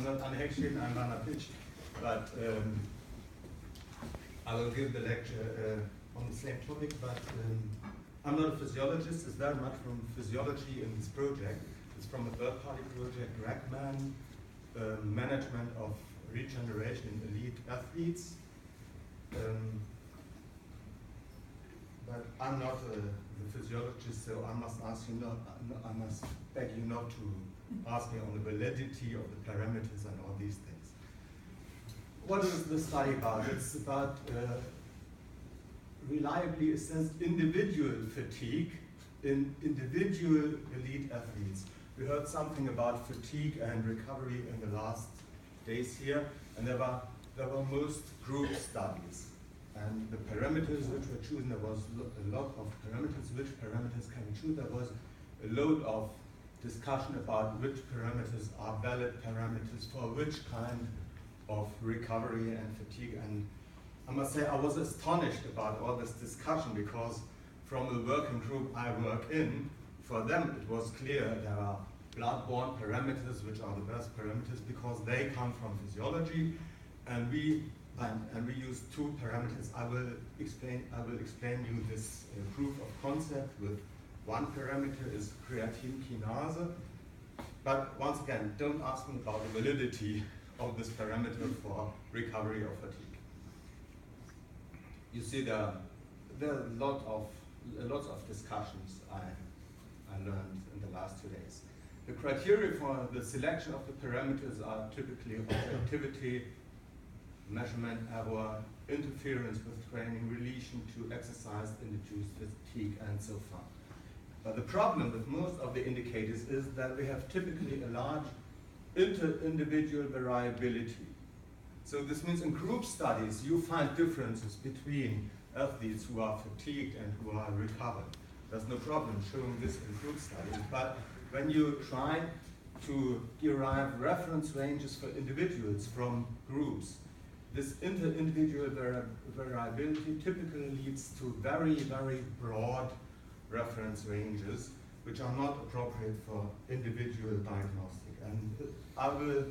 I'm not Anhexchen, I'm Vanapitch, but I will give the lecture on the same topic, but I'm not a physiologist. It's very much from physiology in this project. It's from a third-party project, RACMAN, management of regeneration in elite athletes. But I'm not the physiologist, so I must ask you not. I must beg you not to ask me on the validity of the parameters and all these things. What is the study about? It's about reliably assessed individual fatigue in individual elite athletes. We heard something about fatigue and recovery in the last days here, and there were most group studies. And the parameters which were chosen, there was a lot of parameters. Which parameters can we choose? There was a load of discussion about which parameters are valid parameters for which kind of recovery and fatigue. And I must say I was astonished about all this discussion, because from the working group I work in, for them it was clear there are blood-borne parameters which are the best parameters because they come from physiology, and we use two parameters. I will explain you this proof of concept with one parameter is creatine kinase. But once again, don't ask me about the validity of this parameter for recovery or fatigue. You see, there are lots of discussions I learned in the last 2 days. The criteria for the selection of the parameters are typically objectivity, measurement error, interference with training, relation to exercise-induced fatigue, and so on. But the problem with most of the indicators is that we have typically a large inter-individual variability. So this means in group studies, you find differences between athletes who are fatigued and who are recovered. There's no problem showing this in group studies, but when you try to derive reference ranges for individuals from groups, this inter-individual variability typically leads to very, very broad reference ranges, which are not appropriate for individual diagnostic. And I will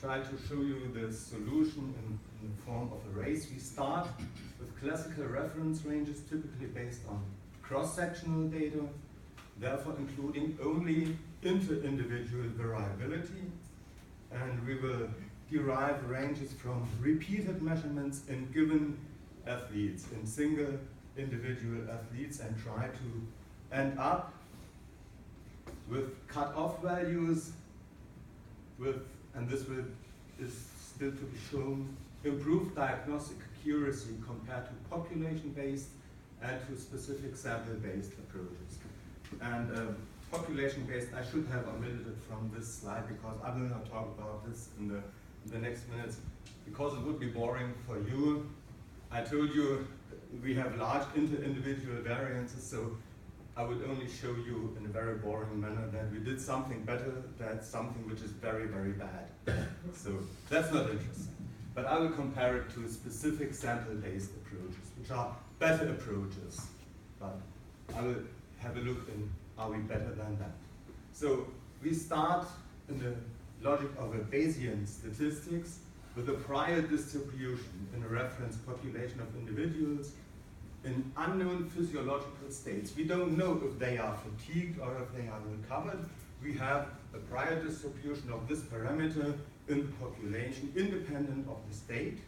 try to show you the solution in the form of a race. We start with classical reference ranges, typically based on cross-sectional data, therefore including only inter-individual variability. And we will derive ranges from repeated measurements in given athletes, in single individual athletes, and try to end up with cut-off values and this is still to be shown, improved diagnostic accuracy compared to population-based and to specific sample-based approaches. And population-based, I should have omitted it from this slide because I will not talk about this in the next minutes because it would be boring for you. I told you we have large inter-individual variances, so I would only show you in a very boring manner that we did something better than something which is very, very bad. So that's not interesting. But I will compare it to specific sample-based approaches, which are better approaches. But I will have a look in, are we better than that? So we start in the logic of a Bayesian statistics with a prior distribution in a reference population of individuals in unknown physiological states. We don't know if they are fatigued or if they are recovered. We have a prior distribution of this parameter in the population, independent of the state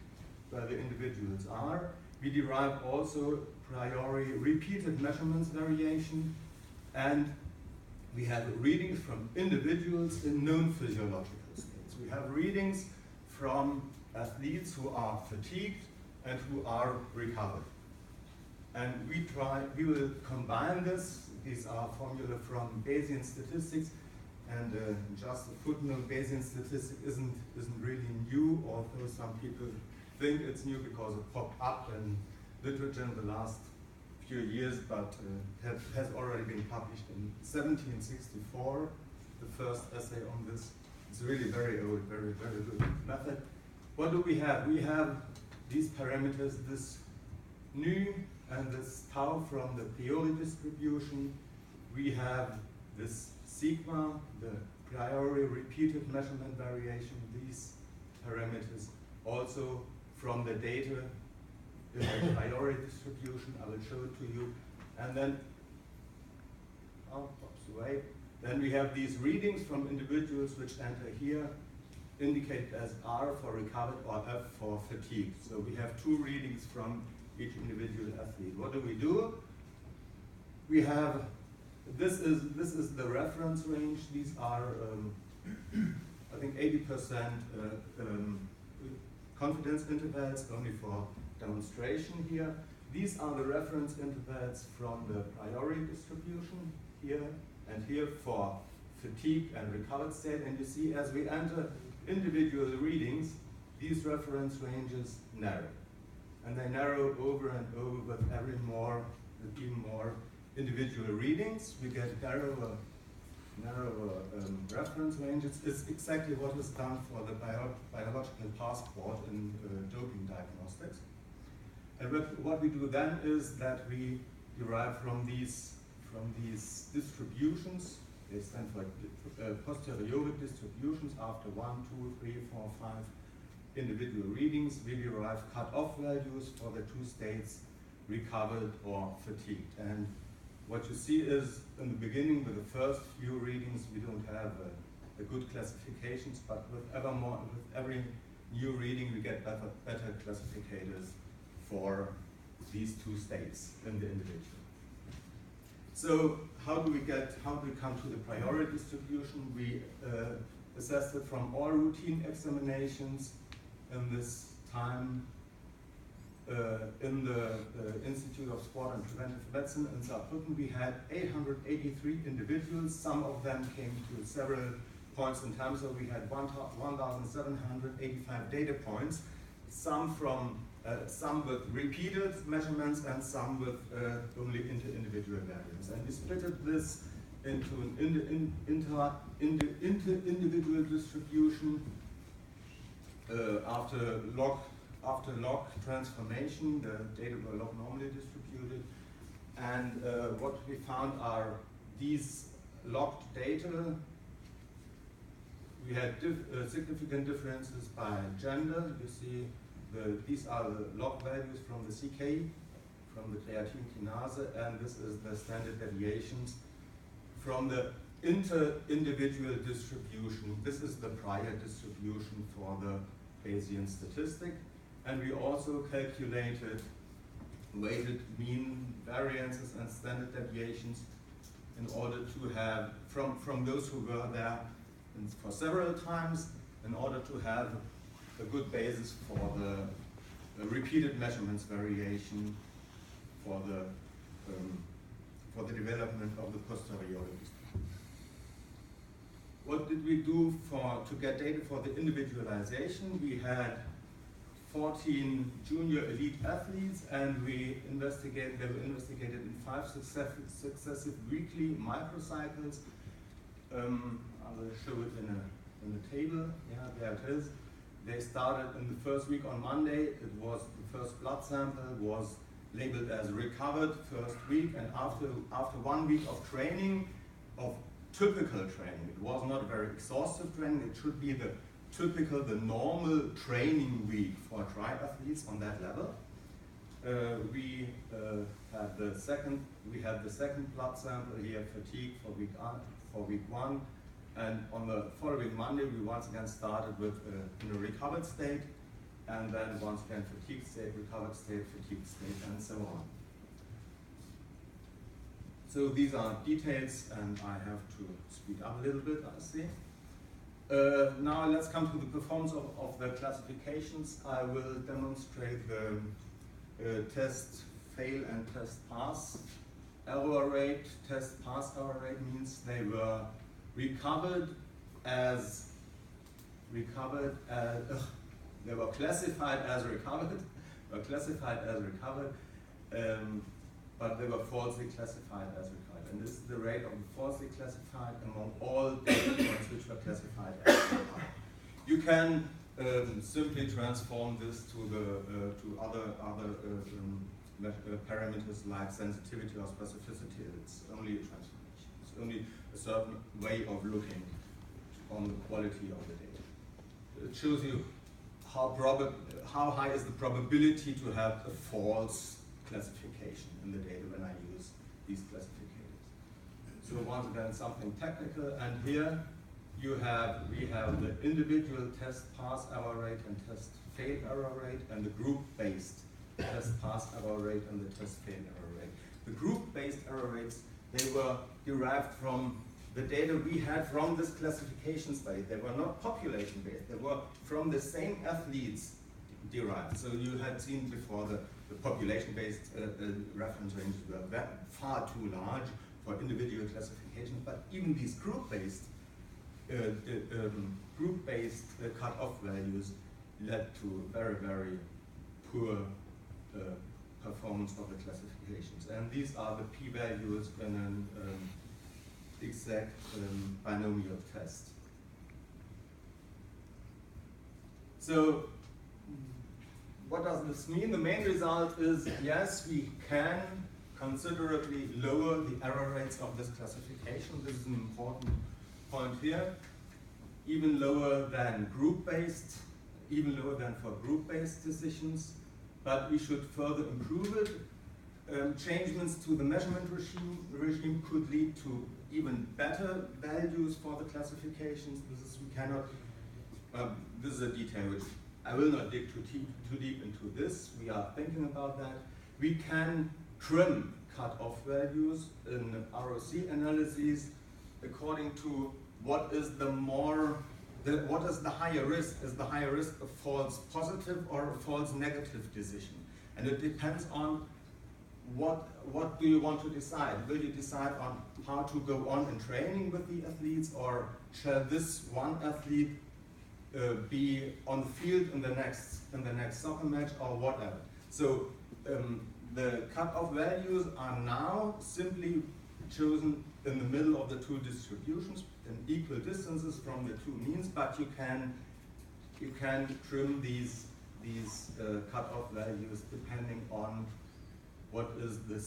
where the individuals are. We derive also priori repeated measurements variation, and we have readings from individuals in known physiological states. We have readings from athletes who are fatigued and who are recovered. And we will combine this. These are formula from Bayesian statistics, and just a footnote, Bayesian statistics isn't really new, although some people think it's new because it popped up in literature in the last few years, but has already been published in 1764, the first essay on this. It's really very old, very, very good method. What do we have? We have these parameters, this nu and this tau from the Paoli distribution. We have this sigma, the priori repeated measurement variation, these parameters also from the data in the priori distribution. I will show it to you. And then, pops away. Then we have these readings from individuals which enter here, indicated as R for recovered or F for fatigue. So we have two readings from each individual athlete. What do? We have, this is the reference range. These are, I think, 80% confidence intervals, only for demonstration here. These are the reference intervals from the priori distribution here and here for fatigue and recovered state. And you see, as we enter individual readings, these reference ranges narrow. And they narrow over and over with even more individual readings. We get narrower reference ranges. It's exactly what is done for the biological passport in doping diagnostics. And what we do then is that we derive from these distributions. They stand for posteriori distributions after 1, 2, 3, 4, 5 individual readings. We derive cut-off values for the two states, recovered or fatigued. And what you see is, in the beginning, with the first few readings, we don't have a good classifications, but with every new reading, we get better classificators for these two states in the individual. So how do we come to the priori distribution? We assessed it from all routine examinations in this time in the Institute of Sport and Preventive Medicine in Saarbrücken. We had 883 individuals. Some of them came to several points in time, so we had 1,785 data points, some with repeated measurements and some with only individual variance. And we split this into an individual distribution after log transformation. The data were log normally distributed. And what we found are these logged data. We had significant differences by gender. You see, these are the log values from the CK, from the creatine kinase, and this is the standard deviations from the inter-individual distribution. This is the prior distribution for the Bayesian statistic. And we also calculated weighted mean variances and standard deviations in order to have, from those who were there for several times, in order to have a good basis for the repeated measurements variation for the development of the posteriori distribution. What did we do to get data for the individualization? We had 14 junior elite athletes, and they were investigated in 5 successive weekly microcycles. I will show it in a table. Yeah, there it is. They started in the first week on Monday. It was the first blood sample was labeled as recovered first week, and after 1 week of training, of typical training, it was not a very exhaustive training. It should be the normal training week for triathletes on that level. We had the second blood sample here, fatigue for week 1. And on the following Monday, we once again started with in a recovered state, and then once again fatigue state, recovered state, fatigue state, and so on. So these are details, and I have to speed up a little bit, I see. Now let's come to the performance of the classifications. I will demonstrate the test fail and test pass error rate. Test pass error rate means they were recovered as they were classified as recovered, but they were falsely classified as recovered. And this is the rate of the falsely classified among all data points which were classified as recovered. You can simply transform this to other parameters like sensitivity or specificity. It's only a transformation. It's only a certain way of looking on the quality of the data. It shows you how high is the probability to have a false classification in the data when I use these classificators. So once again, something technical, and here we have the individual test pass error rate and test fail error rate, and the group-based test pass error rate and the test fail error rate. The group-based error rates, they were derived from the data we had from this classification study. They were not population-based, they were from the same athletes derived. So you had seen before the population-based reference ranges were far too large for individual classifications, but even these group-based cut-off values led to very, very poor performance of the classifications. And these are the p-values in an exact binomial test. So what does this mean? The main result is, yes, we can considerably lower the error rates of this classification. This is an important point here. Even lower than group-based, even lower than for group-based decisions, but we should further improve it. Changements to the measurement regime could lead to even better values for the classifications. This is a detail which I will not dig too deep into this. We are thinking about that. We can trim cut-off values in ROC analyses according to what is the higher risk. Is the higher risk a false positive or a false negative decision? And it depends on what do you want to decide? Will you decide on how to go on in training with the athletes, or shall this one athlete be on the field in the next soccer match or whatever? So the cut-off values are now simply chosen in the middle of the two distributions in equal distances from the two means, but you can trim these cut-off values depending on what is this